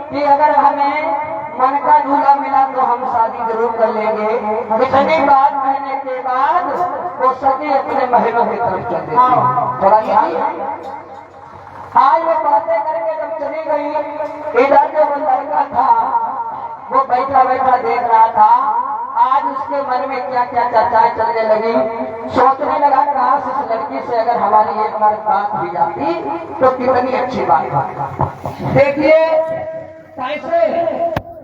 कि अगर हमें मन का झूला मिला तो हम शादी जरूर कर लेंगे। इतनी बात कहने के बाद वो सभी अपने महलों की तरफ चल देती है। थोड़ा आज वो बातें करके जब चली गई, इधर जो वो लड़का था वो बैठा बैठा देख रहा था। आज उसके मन में क्या क्या चर्चाएं चलने लगी। सोचने लगा काश इस लड़की से अगर हमारी एक बार बात हो जाती तो कितनी अच्छी बात। देखिए कैसे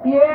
ये